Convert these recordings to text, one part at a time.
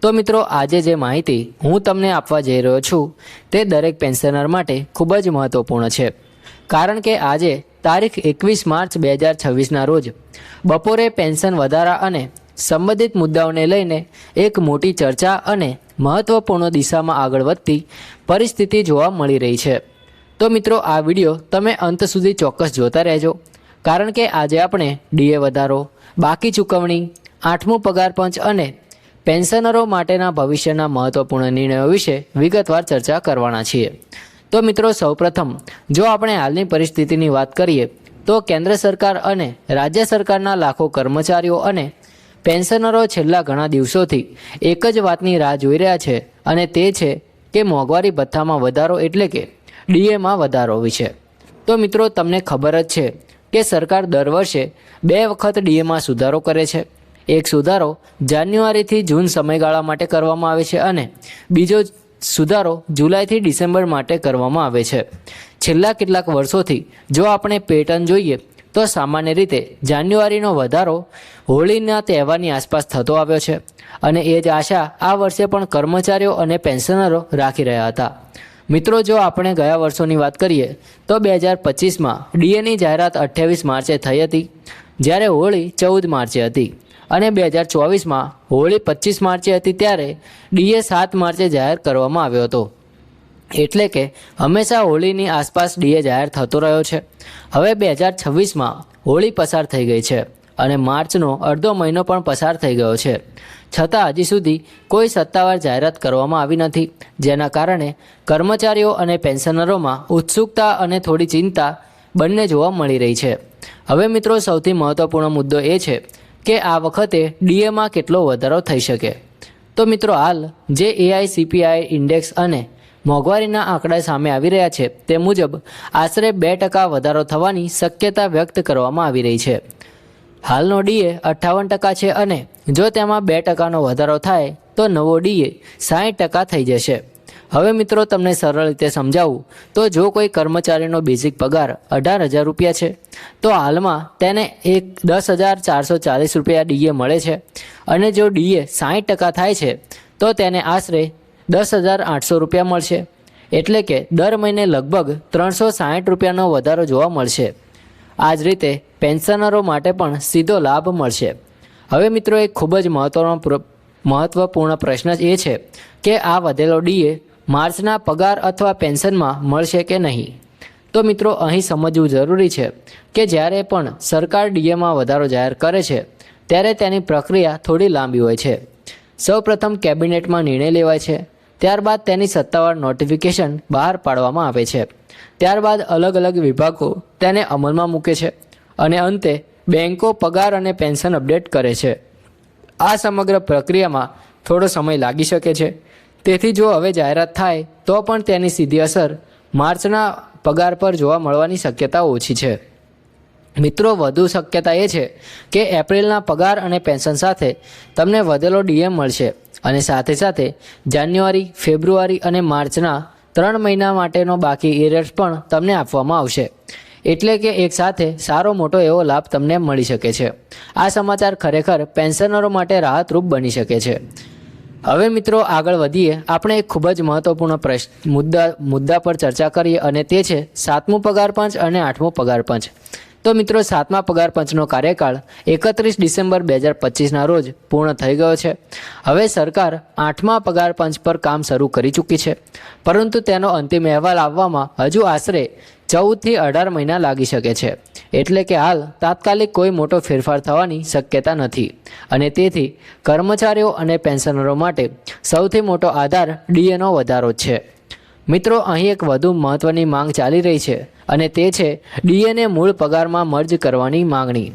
તો મિત્રો આજે જે માહિતી હું તમને આપવા જઈ રહ્યો છું તે દરેક પેન્શનર માટે ખૂબ જ મહત્વપૂર્ણ છે, કારણ કે આજે તારીખ 21 માર્ચ 2026ના રોજ બપોરે પેન્શન વધારા અને સંબંધિત મુદ્દાઓને લઈને એક મોટી ચર્ચા અને મહત્વપૂર્ણ દિશામાં આગળ વધતી પરિસ્થિતિ જોવા મળી રહી છે। તો મિત્રો આ વિડીયો તમે અંત સુધી ચોક્કસ જોતા રહેજો, કારણ કે આજે આપણે ડીએ વધારો, બાકી ચૂકવણી, 8મું પગાર પંચ અને પેન્શનરો માટેના ભવિષ્યના મહત્વપૂર્ણ નિર્ણયો વિશે વિગતવાર ચર્ચા કરવાના છીએ। તો મિત્રો સૌપ્રથમ જો આપણે હાલની પરિસ્થિતિની વાત કરીએ તો કેન્દ્ર સરકાર અને રાજ્ય સરકારના લાખો કર્મચારીઓ અને પેન્શનરો છેલ્લા ઘણા દિવસોથી એક જ વાતની રાહ જોઈ રહ્યા છે, અને તે છે કે મોંઘવારી ભથ્થામાં વધારો એટલે કે ડીએમાં વધારો વિશે। તો મિત્રો તમને ખબર જ છે કે સરકાર દર વર્ષે 2 વખત ડીએમાં સુધારો કરે છે। એક સુધારો જાન્યુઆરીથી જૂન સમયગાળા માટે કરવામાં આવે છે અને બીજો સુધારો જુલાઈથી ડિસેમ્બર માટે કરવામાં આવે છે। છેલ્લા કેટલાક વર્ષોથી જો આપણે પેટર્ન જોઈએ તો સામાન્ય રીતે જાન્યુઆરીનો વધારો હોળીના તહેવારની આસપાસ થતો આવ્યો છે, અને એ જ આશા આ વર્ષે પણ કર્મચારીઓ અને પેન્શનરો રાખી રહ્યા હતા। મિત્રો જો આપણે ગયા વર્ષોની વાત કરીએ તો 2025માં ડીએની જાહેરાત 28 માર્ચે થઈ હતી, જ્યારે હોળી 14 માર્ચે હતી, અને 2024માં હોળી 25 માર્ચે હતી ત્યારે ડીએ 7 માર્ચે જાહેર કરવામાં આવ્યો હતો। એટલે કે હંમેશા હોળીની આસપાસ ડીએ જાહેર થતો રહ્યો છે। હવે 2026માં હોળી પસાર થઈ ગઈ છે અને માર્ચનો અડધો મહિનો પણ પસાર થઈ ગયો છે, છતાં હજી સુધી કોઈ સત્તાવાર જાહેરાત કરવામાં આવી નથી, જેના કારણે કર્મચારીઓ અને પેન્શનરોમાં ઉત્સુકતા અને થોડી ચિંતા બંને જોવા મળી રહી છે। હવે મિત્રો સૌથી મહત્વપૂર્ણ મુદ્દો એ છે કે આ વખતે ડીએમાં કેટલો વધારો થઈ શકે। તો મિત્રો હાલ જે એઆઈસીપીઆઈ ઇન્ડેક્સ અને મોંઘવારીના આંકડા સામે આવી રહ્યા છે તે મુજબ આશરે 2% વધારો થવાની શક્યતા વ્યક્ત કરવામાં આવી રહી છે। હાલનો ડીએ 58% છે, અને જો તેમાં 2%નો વધારો થાય તો નવો ડીએ 60% થઈ જશે। હવે મિત્રો તમને સરળ રીતે સમજાવું તો જો કોઈ કર્મચારીનો બેઝિક પગાર 18,000 રૂપિયા છે તો હાલમાં તેને 10,440 રૂપિયા ડીએ મળે છે, અને જો ડીએ 60% થાય છે તો તેને આશરે 10,800 રૂપિયા મળશે। એટલે કે દર મહિને લગભગ 360 રૂપિયાનો વધારો જોવા મળશે। આ જ રીતે પેન્શનરો માટે પણ સીધો લાભ મળશે। હવે મિત્રો એક ખૂબ જ મહત્વપૂર્ણ પ્રશ્ન એ છે કે આ વધેલો ડીએ માર્ચના પગાર અથવા પેન્શનમાં મળશે કે નહીં। તો મિત્રો અહીં સમજવું જરૂરી છે કે જ્યારે પણ સરકાર ડીએમાં વધારો જાહેર કરે છે ત્યારે તેની પ્રક્રિયા થોડી લાંબી હોય છે। સૌપ્રથમ કેબિનેટમાં નિર્ણય લેવાય છે, ત્યારબાદ તેની સત્તાવાર નોટિફિકેશન બહાર પાડવામાં આવે છે, ત્યારબાદ અલગ અલગ વિભાગો તેને અમલમાં મૂકે છે, અને અંતે બેન્કો પગાર અને પેન્શન અપડેટ કરે છે। આ સમગ્ર પ્રક્રિયામાં થોડો સમય લાગી શકે છે, તેથી જો હવે જાહેરાત થાય તો પણ તેની સીધી અસર માર્ચના પગાર પર જોવા મળવાની શક્યતા ઓછી છે। મિત્રો વધુ શક્યતા એ છે કે એપ્રિલના પગાર અને પેન્શન સાથે તમને વધેલો ડીએ મળશે, અને સાથે સાથે જાન્યુઆરી, ફેબ્રુઆરી અને માર્ચના 3 મહિના માટેનો બાકી એરિયર્સ પણ તમને આપવામાં આવશે। એટલે કે એક સાથે સારો મોટો એવો લાભ તમને મળી શકે છે। આ સમાચાર ખરેખર પેન્શનરો માટે રાહતરૂપ બની શકે છે। હવે મિત્રો આગળ વધીએ, આપણે એક ખૂબ જ મહત્વપૂર્ણ મુદ્દા પર ચર્ચા કરીએ, અને તે છે 7મું પગાર પંચ અને 8મું પગાર પંચ। તો મિત્રો 7મા પગાર પંચનો કાર્યકાળ 31 ડિસેમ્બર 2025ના રોજ પૂર્ણ થઈ ગયો છે। હવે સરકાર 8મા પગાર પંચ પર કામ શરૂ કરી ચૂકી છે, પરંતુ તેનો અંતિમ અહેવાલ આવવામાં હજુ આશરે 14 થી 18 મહિના લાગી શકે છે। એટલે કે હાલ તાત્કાલિક કોઈ મોટો ફેરફાર થવાની શક્યતા નથી, અને તેથી કર્મચારીઓ અને પેન્શનરો માટે સૌથી મોટો આધાર ડીએનો વધારો જ છે। મિત્રો અહીં એક વધુ મહત્વની માંગ ચાલી રહી છે, અને તે છે ડીએને મૂળ પગારમાં મર્જ કરવાની માંગણી।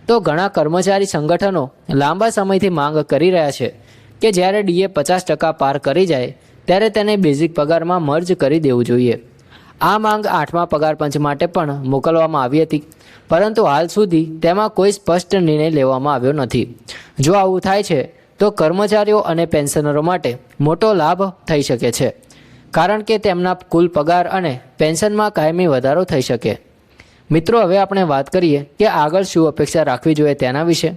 તો ઘણા કર્મચારી સંગઠનો લાંબા સમયથી માંગ કરી રહ્યા છે કે જ્યારે ડીએ 50% પાર કરી જાય ત્યારે તેને બેઝિક પગારમાં મર્જ કરી દેવું જોઈએ। આ માંગ 8મા પગાર પંચ માટે પણ મોકલવામાં આવી હતી, પરંતુ હાલ સુધી તેમાં કોઈ સ્પષ્ટ નિર્ણય લેવામાં આવ્યો નથી। જો આવું થાય છે તો કર્મચારીઓ અને પેન્શનરો માટે મોટો લાભ થઈ શકે છે, કારણ કે તેમના કુલ પગાર અને પેન્શનમાં કાયમી વધારો થઈ શકે। મિત્રો, હવે આપણે વાત કરીએ કે આગળ શું અપેક્ષા રાખવી જોઈએ તેના વિશે.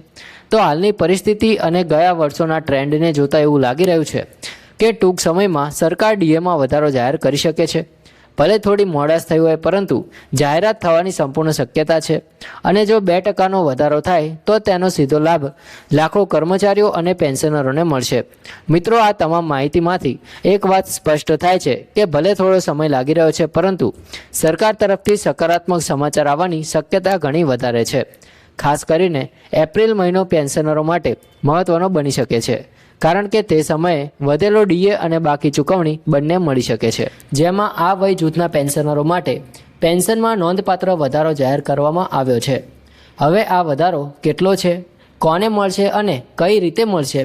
તો હાલની પરિસ્થિતિ અને ગયા વર્ષોના ટ્રેન્ડને જોતા એવું લાગી રહ્યું છે કે ટૂંક સમયમાં સરકાર ડીએમાં વધારો જાહેર કરી શકે છે. ભલે થોડી મોડાશ થઈ હોય, પરંતુ જાહેરાત થવાની સંપૂર્ણ શક્યતા છે. અને જો 2% વધારો થાય તો તેનો સીધો લાભ લાખો કર્મચારીઓ અને પેન્શનરોને મળશે. મિત્રો, આ તમામ માહિતીમાંથી એક વાત સ્પષ્ટ થાય છે કે ભલે થોડો સમય લાગી રહ્યો છે, પરંતુ સરકાર તરફથી સકારાત્મક સમાચાર આવવાની શક્યતા ઘણી વધારે છે. ખાસ કરીને એપ્રિલ મહિનો પેન્શનરો માટે મહત્વનો બની શકે છે, કારણ કે તે સમયે વધેલો ડીએ અને બાકી ચૂકવણી બંને મળી શકે છે. જેમાં આ વય જૂથના પેન્શનરો માટે પેન્શનમાં નોંધપાત્ર વધારો જાહેર કરવામાં આવ્યો છે. હવે આ વધારો કેટલો છે, કોને મળશે અને કઈ રીતે મળશે,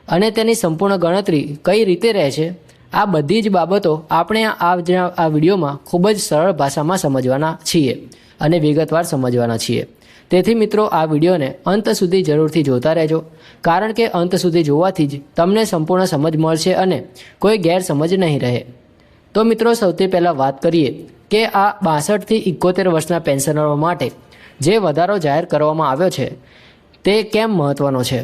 અને તેની સંપૂર્ણ ગણતરી કઈ રીતે રહેશે, આ બધી જ બાબતો આપણે આ વિડીયોમાં ખૂબ જ સરળ ભાષામાં સમજવાના છીએ અને વિગતવાર સમજવાના છીએ. તેથી મિત્રો, આ વિડીયોને અંત સુધી જરૂરથી જોતા રહેજો, કારણ કે અંત સુધી જોવાથી જ તમને સંપૂર્ણ સમજ મળશે અને કોઈ ગેરસમજ નહીં રહે. તો મિત્રો, સૌથી પહેલાં વાત કરીએ કે આ 62 થી 71 વર્ષના પેન્શનરો માટે જે વધારો જાહેર કરવામાં આવ્યો છે તે કેમ મહત્ત્વનો છે.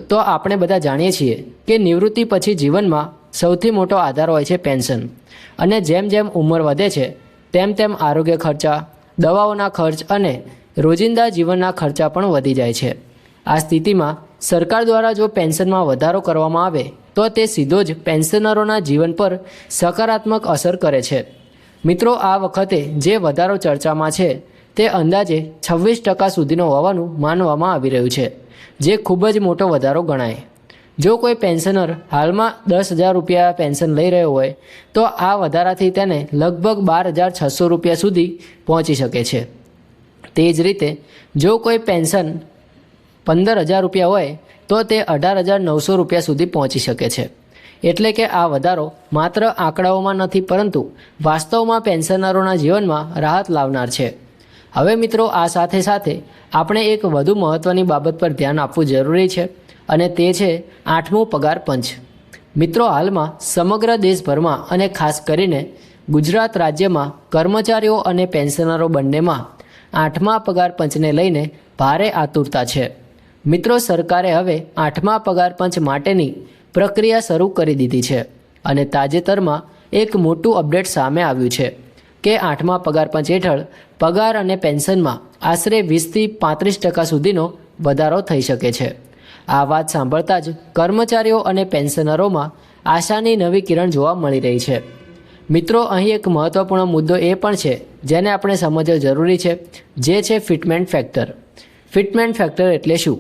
તો આપણે બધા જાણીએ છીએ કે નિવૃત્તિ પછી જીવનમાં સૌથી મોટો આધાર હોય છે પેન્શન. અને જેમ જેમ ઉંમર વધે છે તેમ તેમ આરોગ્ય ખર્ચા, દવાઓના ખર્ચ અને રોજિંદા જીવનના ખર્ચા પણ વધી જાય છે. આ સ્થિતિમાં સરકાર દ્વારા જો પેન્શનમાં વધારો કરવામાં આવે તો તે સીધો જ પેન્શનરોના જીવન પર સકારાત્મક અસર કરે છે. મિત્રો, આ વખતે જે વધારો ચર્ચામાં છે તે અંદાજે 26% સુધીનો હોવાનું માનવામાં આવી રહ્યું છે, જે ખૂબ જ મોટો વધારો ગણાય. જો કોઈ પેન્શનર હાલમાં 10,000 રૂપિયા પેન્શન લઈ રહ્યો હોય તો આ વધારાથી તેને લગભગ 12,600 રૂપિયા સુધી પહોંચી શકે છે. તે જ રીતે જો કોઈ પેન્શન 15,000 રૂપિયા હોય તો તે 18,900 રૂપિયા સુધી પહોંચી શકે છે. એટલે કે આ વધારો માત્ર આંકડાઓમાં નથી, પરંતુ વાસ્તવમાં પેન્શનરોના જીવનમાં રાહત લાવનાર છે. હવે મિત્રો, આ સાથે સાથે આપણે એક વધુ મહત્ત્વની બાબત પર ધ્યાન આપવું જરૂરી છે, અને તે છે 8મો પગાર પંચ. મિત્રો, હાલમાં સમગ્ર દેશભરમાં અને ખાસ કરીને ગુજરાત રાજ્યમાં કર્મચારીઓ અને પેન્શનરો બંનેમાં 8મા પગાર પંચને લઈને ભારે આતુરતા છે. મિત્રો, સરકારે હવે 8મા પગાર પંચ માટેની પ્રક્રિયા શરૂ કરી દીધી છે, અને તાજેતરમાં એક મોટું અપડેટ સામે આવ્યું છે કે 8મા પગાર પંચ હેઠળ પગાર અને પેન્શનમાં આશરે 20 થી 35% સુધીનો વધારો થઈ શકે છે. આ વાત સાંભળતા જ કર્મચારીઓ અને પેન્શનરોમાં આશાની નવી કિરણ જોવા મળી રહી છે. મિત્રો, અહીં એક મહત્ત્વપૂર્ણ મુદ્દો એ પણ છે જેને આપણે સમજવો જરૂરી છે, જે છે ફિટમેન્ટ ફેક્ટર. ફિટમેન્ટ ફેક્ટર એટલે શું?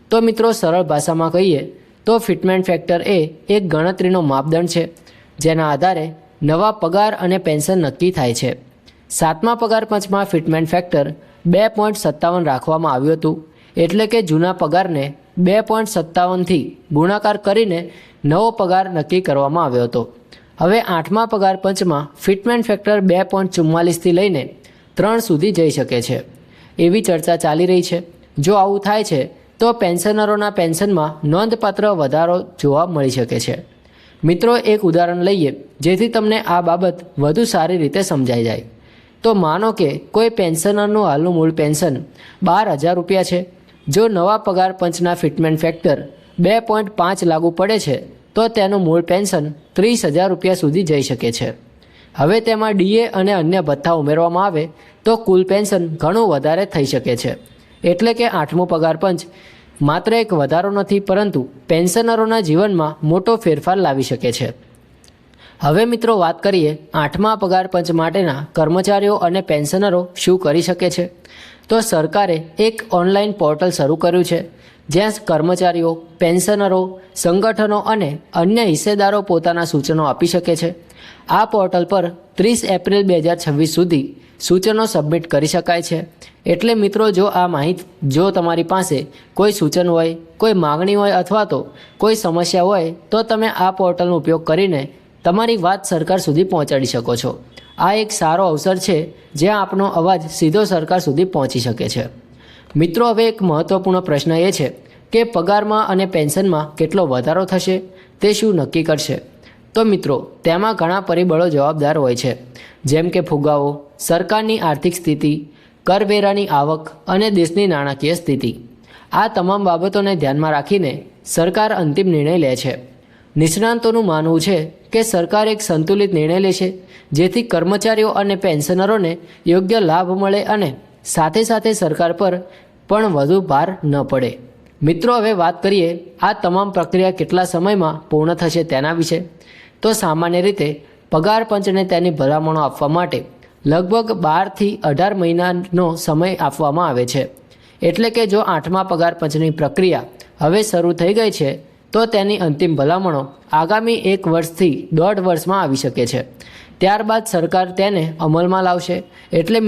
તો મિત્રો, સરળ ભાષામાં કહીએ તો ફિટમેન્ટ ફેક્ટર એ એક ગણતરીનો માપદંડ છે જેના આધારે નવા પગાર અને પેન્શન નક્કી થાય છે. 7મા પગાર પંચમાં ફિટમેન્ટ ફેક્ટર 2.57 રાખવામાં આવ્યું હતું, એટલે કે જૂના પગારને 2.57થી ગુણાકાર કરીને નવો પગાર નક્કી કરવામાં આવ્યો હતો. હવે 8મા પગાર પંચમાં ફિટમેન્ટ ફેક્ટર 2.44થી લઈને 3 સુધી જઈ શકે છે, એવી ચર્ચા ચાલી રહી છે. જો આવું થાય છે તો પેન્શનરોના પેન્શનમાં નોંધપાત્ર વધારો જોવા મળી શકે છે. મિત્રો, એક ઉદાહરણ લઈએ જેથી તમને આ બાબત વધુ સારી રીતે સમજાઈ જાય. તો માનો કે કોઈ પેન્શનરનું હાલનું મૂળ પેન્શન 12,000 રૂપિયા છે. જો નવા પગાર પંચના ફિટમેન્ટ ફેક્ટર 2.5 લાગુ પડે છે તો તેનું મૂળ પેન્શન 30,000 રૂપિયા સુધી જઈ શકે છે. હવે તેમાં ડીએ અને અન્ય ભથ્થા ઉમેરવામાં આવે તો કુલ પેન્શન ઘણું વધારે થઈ શકે છે. એટલે કે 8મો પગાર પંચ માત્ર એક વધારો નથી, પરંતુ પેન્શનરોના જીવનમાં મોટો ફેરફાર લાવી શકે છે. હવે મિત્રો, વાત કરીએ 8મા પગાર પંચ માટેના કર્મચારીઓ અને પેન્શનરો શું કરી શકે છે. તો સરકારે એક ઓનલાઈન પોર્ટલ શરૂ કર્યું છે જ્યાં કર્મચારીઓ, પેન્શનરો, સંગઠનો અને અન્ય હિસ્સેદારો પોતાના સૂચનો આપી શકે છે. આ પોર્ટલ પર 30 એપ્રિલ 2026 સુધી સૂચનો સબમિટ કરી શકાય છે. એટલે મિત્રો, જો તમારી પાસે કોઈ સૂચન હોય, કોઈ માગણી હોય અથવા તો કોઈ સમસ્યા હોય તો તમે આ પોર્ટલનો ઉપયોગ કરીને તમારી વાત સરકાર સુધી પહોંચાડી શકો છો. આ એક સારો અવસર છે જ્યાં આપનો અવાજ સીધો સરકાર સુધી પહોંચી શકે છે. મિત્રો, હવે એક મહત્ત્વપૂર્ણ પ્રશ્ન એ છે કે પગારમાં અને પેન્શનમાં કેટલો વધારો થશે તે શું નક્કી કરશે. તો મિત્રો, તેમાં ઘણા પરિબળો જવાબદાર હોય છે, જેમ કે ફુગાવો, સરકારની આર્થિક સ્થિતિ, કરવેરાની આવક અને દેશની નાણાકીય સ્થિતિ. આ તમામ બાબતોને ધ્યાનમાં રાખીને સરકાર અંતિમ નિર્ણય લે છે. નિષ્ણાંતોનું માનવું છે કે સરકાર એક સંતુલિત નિર્ણય લેશે જેથી કર્મચારીઓ અને પેન્શનરોને યોગ્ય લાભ મળે અને સાથે સાથે સરકાર પર પણ વધુ ભાર ન પડે. મિત્રો, હવે વાત કરીએ આ તમામ પ્રક્રિયા કેટલા સમયમાં પૂર્ણ થશે તેના વિશે. તો સામાન્ય રીતે પગાર પંચને તેની ભલામણો આપવા માટે લગભગ 12થી 18 મહિનાનો સમય આપવામાં આવે છે. એટલે કે જો 8મા પગાર પંચની પ્રક્રિયા હવે શરૂ થઈ ગઈ છે તો તેની અંતિમ ભલામણો આગામી 1 વર્ષથી 1.5 વર્ષમાં આવી શકે છે. ત્યારબાદ સરકાર તેને અમલમાં લાવશે. એટલે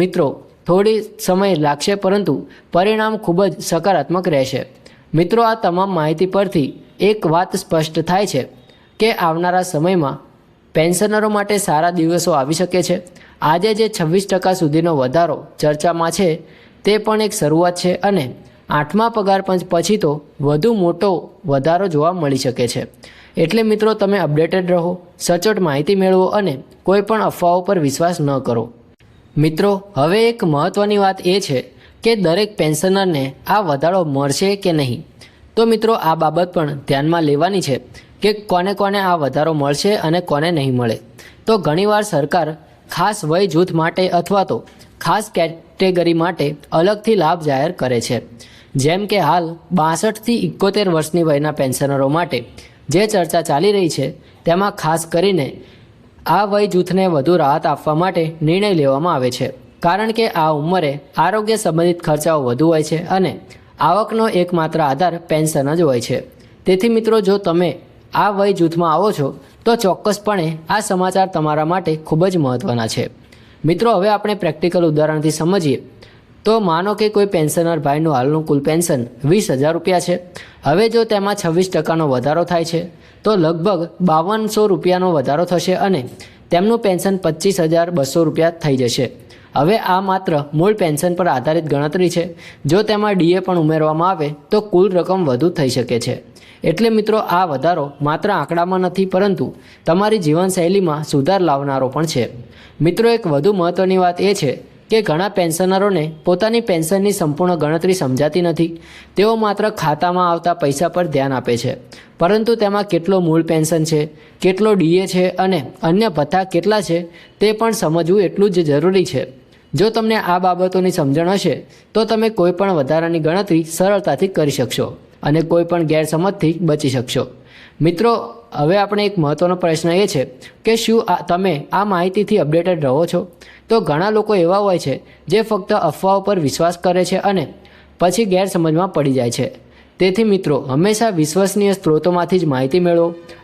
મિત્રો થોડી સમય લાગશે પરંતુ પરિણામ ખૂબ જ સકારાત્મક રહેશે. મિત્રો, આ તમામ માહિતી પરથી એક વાત સ્પષ્ટ થાય છે કે આવનારા સમયમાં પેન્શનરો માટે સારા દિવસો આવી શકે છે. આજે જે 26% સુધીનો વધારો ચર્ચામાં છે તે પણ એક શરૂઆત છે અને 8મા પગાર પંચ પછી તો વધુ મોટો વધારો જોવા મળી શકે છે. એટલે મિત્રો, તમે અપડેટેડ રહો, સચોટ માહિતી મેળવો અને કોઈ પણ અફવાઓ પર વિશ્વાસ ન કરો. મિત્રો, હવે એક મહત્ત્વની વાત એ છે કે દરેક પેન્શનરને આ વધારો મળશે કે નહીં. તો મિત્રો, આ બાબત પણ ધ્યાનમાં લેવાની છે કે કોને કોને આ વધારો મળશે અને કોને નહીં મળે. તો ઘણીવાર સરકાર ખાસ વય જૂથ માટે અથવા તો ખાસ કેટેગરી માટે અલગથી લાભ જાહેર કરે છે. જેમ કે હાલ 62થી 71 વર્ષની વયના પેન્શનરો માટે જે ચર્ચા ચાલી રહી છે તેમાં ખાસ કરીને આ વય જૂથને વધુ રાહત આપવા માટે નિર્ણય લેવામાં આવે છે. કારણ કે આ ઉંમરે આરોગ્ય સંબંધિત ખર્ચાઓ વધુ હોય છે અને આવકનો એકમાત્ર આધાર પેન્શન જ હોય છે. તેથી મિત્રો, જો તમે આ વય જૂથમાં આવો છો તો ચોક્કસપણે આ સમાચાર તમારા માટે ખૂબ જ મહત્ત્વના છે. મિત્રો, હવે આપણે પ્રેક્ટિકલ ઉદાહરણથી સમજીએ. તો માનો કે કોઈ પેન્શનર ભાઈનું હાલનું કુલ પેન્શન 20,000 રૂપિયા છે. હવે જો તેમાં 26% વધારો થાય છે તો લગભગ 5200 રૂપિયાનો વધારો થશે અને તેમનું પેન્શન 25,200 રૂપિયા થઈ જશે. હવે આ માત્ર મૂળ પેન્શન પર આધારિત ગણતરી છે. જો તેમાં ડીએ પણ ઉમેરવામાં આવે તો કુલ રકમ વધુ થઈ શકે છે. એટલે મિત્રો, આ વધારો માત્ર આંકડામાં નથી પરંતુ તમારી જીવનશૈલીમાં સુધાર લાવનારો પણ છે. મિત્રો, એક વધુ મહત્ત્વની વાત એ છે કે ઘણા પેન્શનરોને પોતાની પેન્શનની સંપૂર્ણ ગણતરી સમજાતી નથી. તેઓ માત્ર ખાતામાં આવતા પૈસા પર ધ્યાન આપે છે પરંતુ તેમાં કેટલો મૂળ પેન્શન છે, કેટલો ડીએ છે અને અન્ય ભથ્થા કેટલા છે તે પણ સમજવું એટલું જ જરૂરી છે. જો તમને આ બાબતોની સમજણ હશે તો તમે કોઈ પણ વધારાની ગણતરી સરળતાથી કરી શકશો અને કોઈ પણ ગેરસમજથી બચી શકશો. મિત્રો, હવે આપણે એક મહત્ત્વનો પ્રશ્ન એ છે કે શું તમે આ માહિતીથી અપડેટેડ રહો છો? તો ઘણા લોકો એવા હોય છે જે ફક્ત અફવાઓ પર વિશ્વાસ કરે છે અને પછી ગેરસમજમાં પડી જાય છે. તેથી મિત્રો, હંમેશા વિશ્વસનીય સ્ત્રોતોમાંથી જ માહિતી મેળવો